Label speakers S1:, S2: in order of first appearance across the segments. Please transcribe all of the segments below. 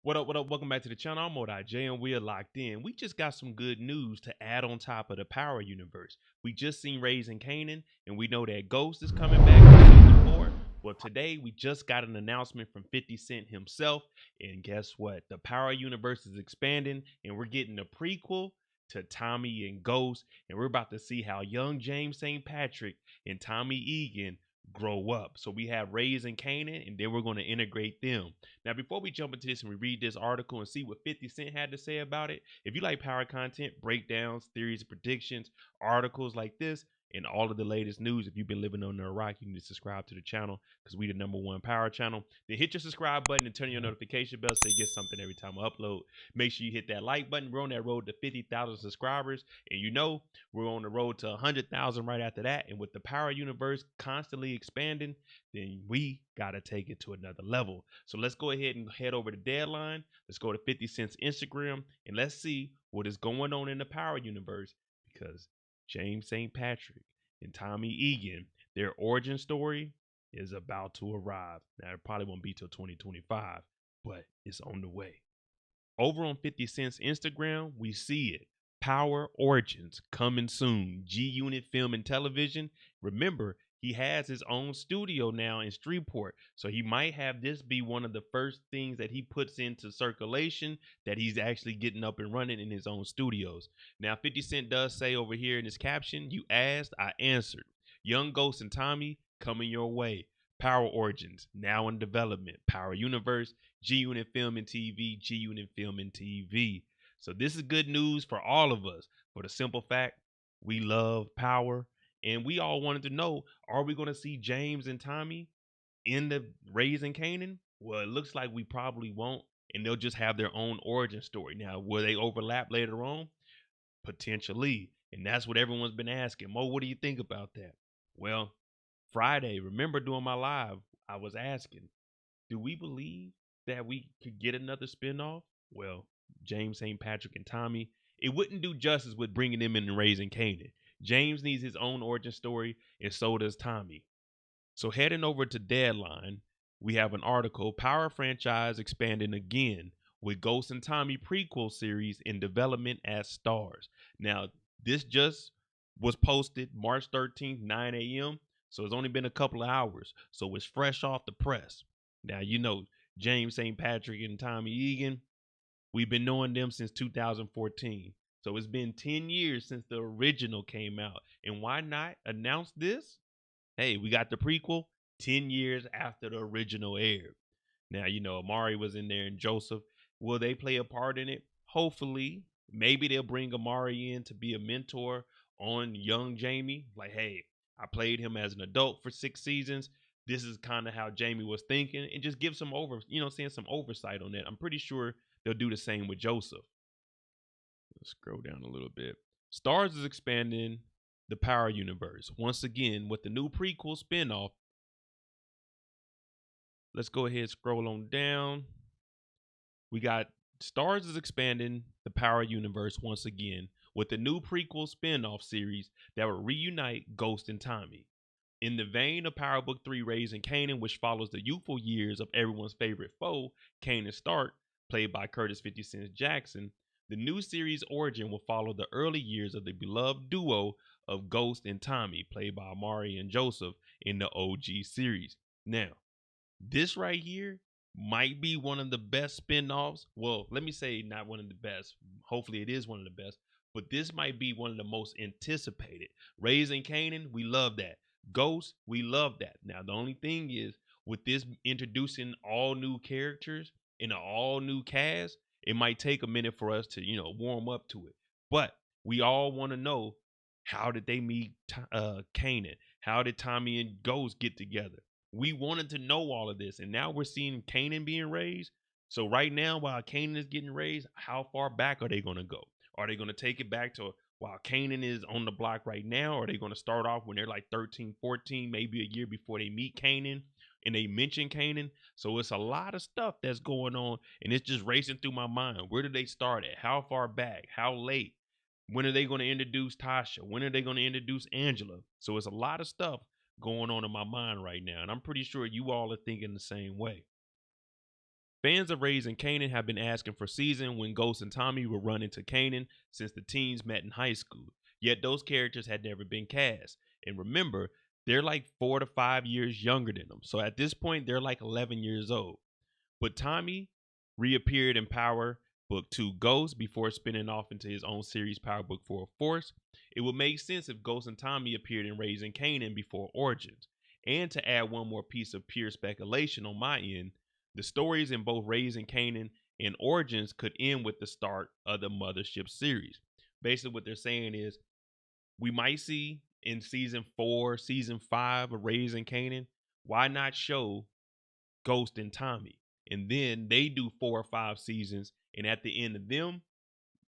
S1: What up, what up? Welcome back to the channel. I'm J and we are locked in. We just got some good news to add on top of the Power Universe. We just seen Raising Kanan, and we know that Ghost is coming back for season 4. Well, today we just got an announcement from 50 Cent himself, and guess what? The Power Universe is expanding, and we're getting a prequel to Tommy and Ghost, and we're about to see how young James St. Patrick and Tommy Egan grow up. So we have Raising Kanan, and then we're going to integrate them. Now, before we jump into this and we read this article and see what 50 Cent had to say about it, if you like power content, breakdowns, theories, predictions, articles like this, and all of the latest news, if you've been living under a rock, you need to subscribe to the channel because we the #1 power channel. Then hit your subscribe button and turn your notification bell so you get something every time I upload. Make sure you hit that like button. We're on that road to 50,000 subscribers. And you know, we're on the road to 100,000 right after that. And with the power universe constantly expanding, then we got to take it to another level. So let's go ahead and head over to Deadline. Let's go to 50 Cent's Instagram and let's see what is going on in the Power Universe because James St. Patrick and Tommy Egan, their origin story is about to arrive. Now, it probably won't be till 2025, but it's on the way. Over on 50 Cent's Instagram, we see it. Power Origins coming soon. G Unit Film and Television. Remember, he has his own studio now in Streetport. So he might have this be one of the first things that he puts into circulation that he's actually getting up and running in his own studios. Now, 50 Cent does say over here in his caption, you asked, I answered. Young Ghost and Tommy coming your way. Power Origins now in development. Power Universe, G Unit Film and TV, G Unit Film and TV. So this is good news for all of us for the simple fact we love power. And we all wanted to know, are we going to see James and Tommy in the Raising Kanan? Well, it looks like we probably won't. And they'll just have their own origin story. Now, will they overlap later on? Potentially. And that's what everyone's been asking. Mo, what do you think about that? Well, Friday, remember doing my live, I was asking, do we believe that we could get another spinoff? Well, James St. Patrick and Tommy, it wouldn't do justice with bringing them in and Raising Kanan. James needs his own origin story, and so does Tommy. So heading over to Deadline, we have an article, Power franchise expanding again with Ghost and Tommy prequel series in development at STARZ. Now, this just was posted March 13th, 9 a.m. So it's only been a couple of hours. So it's fresh off the press. Now, you know, James St. Patrick and Tommy Egan, we've been knowing them since 2014. So it's been 10 years since the original came out. And why not announce this? Hey, we got the prequel 10 years after the original aired. Now, you know, Amari was in there and Joseph. Will they play a part in it? Hopefully. Maybe they'll bring Amari in to be a mentor on young Jamie. Like, hey, I played him as an adult for 6 seasons. This is kind of how Jamie was thinking, and just give some seeing some oversight on that. I'm pretty sure they'll do the same with Joseph. Let's scroll down a little bit. STARZ is expanding the Power Universe once again with the new prequel spinoff. Let's go ahead and scroll on down. We got STARZ is expanding the Power Universe once again with a new prequel spin-off series that will reunite Ghost and Tommy. In the vein of Power Book 3 Raising Kanan, which follows the youthful years of everyone's favorite foe, Kanan Stark, played by Curtis 50 Cent Jackson, the new series origin will follow the early years of the beloved duo of Ghost and Tommy, played by Amari and Joseph in the OG series. Now, this right here might be one of the best spin-offs. Well, let me say not one of the best. Hopefully it is one of the best. But this might be one of the most anticipated. Raising Kanan, we love that. Ghost, we love that. Now, the only thing is, with this introducing all new characters in an all new cast, it might take a minute for us to, warm up to it. But we all want to know, how did they meet Kanan? How did Tommy and Ghost get together? We wanted to know all of this, and now we're seeing Kanan being raised. So right now, while Kanan is getting raised, how far back are they going to go? Are they going to take it back to while Kanan is on the block right now? Or are they going to start off when they're like 13, 14, maybe a year before they meet Kanan and they mention Kanan? So it's a lot of stuff that's going on, and it's just racing through my mind. Where did they start at? How far back? How late? When are they going to introduce Tasha? When are they going to introduce Angela? So it's a lot of stuff going on in my mind right now, and I'm pretty sure you all are thinking the same way. Fans of Raising Kanan have been asking for season when Ghost and Tommy would run into Kanan since the teens met in high school. Yet those characters had never been cast. And remember, they're like 4 to 5 years younger than them. So at this point, they're like 11 years old. But Tommy reappeared in Power Book 2 Ghost before spinning off into his own series Power Book 4 Force. It would make sense if Ghost and Tommy appeared in Raising Kanan before Origins. And to add one more piece of pure speculation on my end, the stories in both Raising Kanan and Origins could end with the start of the Mothership series. Basically, what they're saying is we might see in season 4, season 5 of Raising Kanan, why not show Ghost and Tommy? And then they do 4 or 5 seasons, and at the end of them,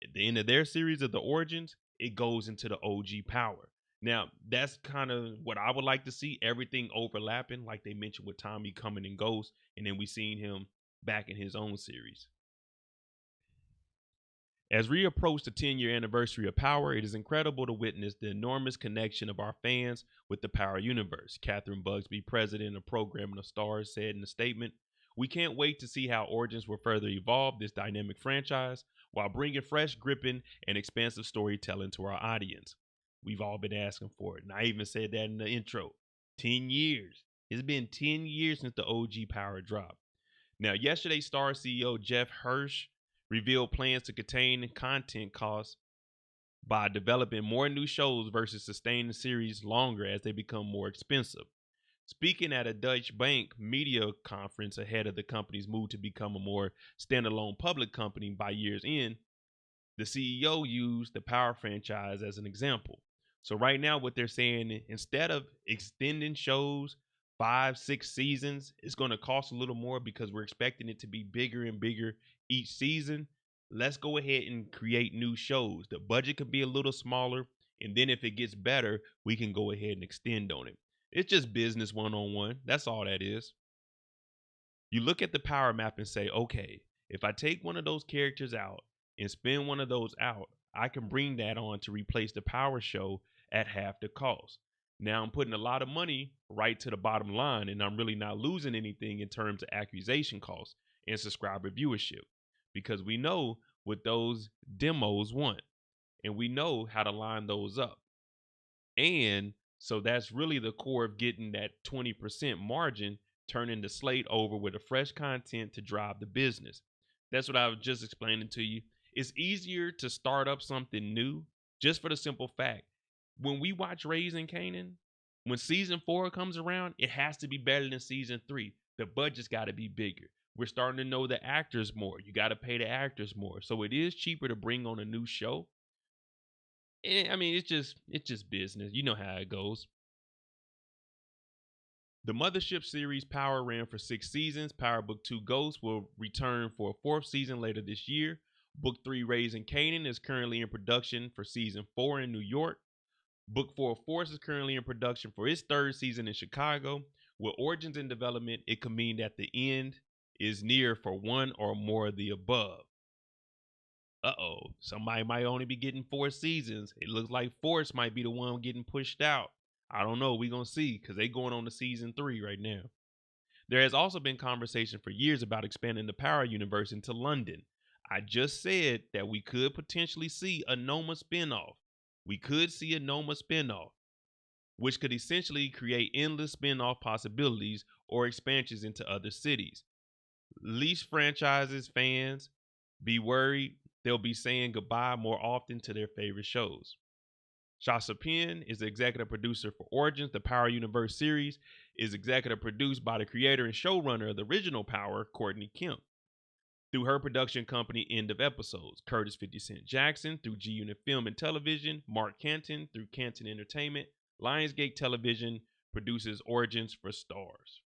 S1: at the end of their series of the Origins, it goes into the OG Power. Now, that's kind of what I would like to see, everything overlapping, like they mentioned with Tommy coming and Ghost, and then we seen him back in his own series. As we approach the 10-year anniversary of Power, it is incredible to witness the enormous connection of our fans with the Power universe. Catherine Bugsby, president of programming of STARZ, said in a statement, "We can't wait to see how Origins will further evolve this dynamic franchise while bringing fresh, gripping, and expansive storytelling to our audience. We've all been asking for it." And I even said that in the intro. 10 years. It's been 10 years since the OG Power dropped. Now, yesterday, STARZ CEO Jeff Hirsch revealed plans to contain content costs by developing more new shows versus sustaining the series longer as they become more expensive. Speaking at a Deutsche Bank media conference ahead of the company's move to become a more standalone public company by year's end, the CEO used the Power franchise as an example. So right now, what they're saying, instead of extending shows 5, 6 seasons, it's going to cost a little more because we're expecting it to be bigger and bigger each season. Let's go ahead and create new shows. The budget could be a little smaller, and then if it gets better, we can go ahead and extend on it. It's just business one-on-one. That's all that is. You look at the Power map and say, okay, if I take one of those characters out and spin one of those out, I can bring that on to replace the Power show at half the cost. Now I'm putting a lot of money right to the bottom line, and I'm really not losing anything in terms of acquisition costs and subscriber viewership, because we know what those demos want, and we know how to line those up. And so that's really the core of getting that 20% margin, turning the slate over with a fresh content to drive the business. That's what I was just explaining to you. It's easier to start up something new just for the simple fact, when we watch Raising Kanan, when season 4 comes around, it has to be better than season 3. The budget's got to be bigger. We're starting to know the actors more. You got to pay the actors more. So it is cheaper to bring on a new show. And, I mean, it's just business. You know how it goes. The Mothership series Power ran for 6 seasons. Power Book 2 Ghost will return for a 4th season later this year. Book 3 Raising Kanan is currently in production for season 4 in New York. Book 4 Force is currently in production for its 3rd season in Chicago. With Origins in development, it could mean that the end is near for one or more of the above. Somebody might only be getting 4 seasons. It looks like Force might be the one getting pushed out. I don't know. We're going to see, because they're going on to season 3 right now. There has also been conversation for years about expanding the Power universe into London. I just said that we could potentially see a Noma spinoff. We could see a Noma spinoff, which could essentially create endless spinoff possibilities or expansions into other cities. Least franchises fans, be worried, they'll be saying goodbye more often to their favorite shows. Shasha Penn is the executive producer for Origins. The Power Universe series is executive produced by the creator and showrunner of the original Power, Courtney Kemp, through her production company End of Episodes. Curtis 50 Cent Jackson through G Unit Film and Television. Mark Canton through Canton Entertainment. Lionsgate Television produces Origins for STARZ.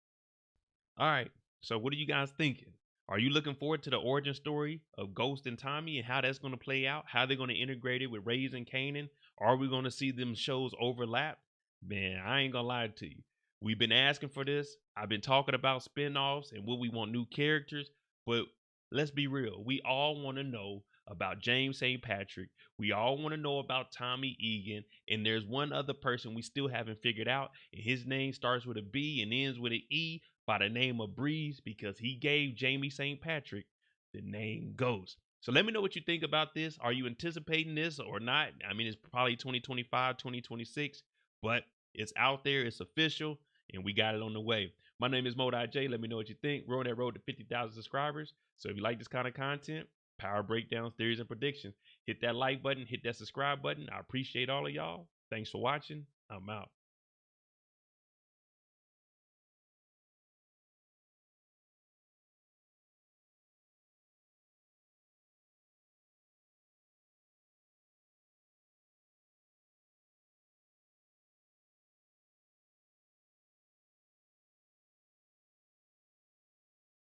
S1: All right, so what are you guys thinking? Are you looking forward to the origin story of Ghost and Tommy and how that's going to play out? How they're going to integrate it with Raising Kanan? Are we going to see them shows overlap? Man, I ain't going to lie to you. We've been asking for this. I've been talking about spinoffs and will we want new characters. But let's be real. We all want to know about James St. Patrick. We all want to know about Tommy Egan. And there's one other person we still haven't figured out. And his name starts with a B and ends with an E. by the name of Breeze because he gave Jamie St. Patrick the name Ghost. So let me know what you think about this. Are you anticipating this or not? I mean, it's probably 2025, 2026, but it's out there, it's official, and we got it on the way. My name is Mo.J. Let me know what you think. We're on that road to 50,000 subscribers. So if you like this kind of content, power breakdowns, theories, and predictions, hit that like button, hit that subscribe button. I appreciate all of y'all. Thanks for watching. I'm out.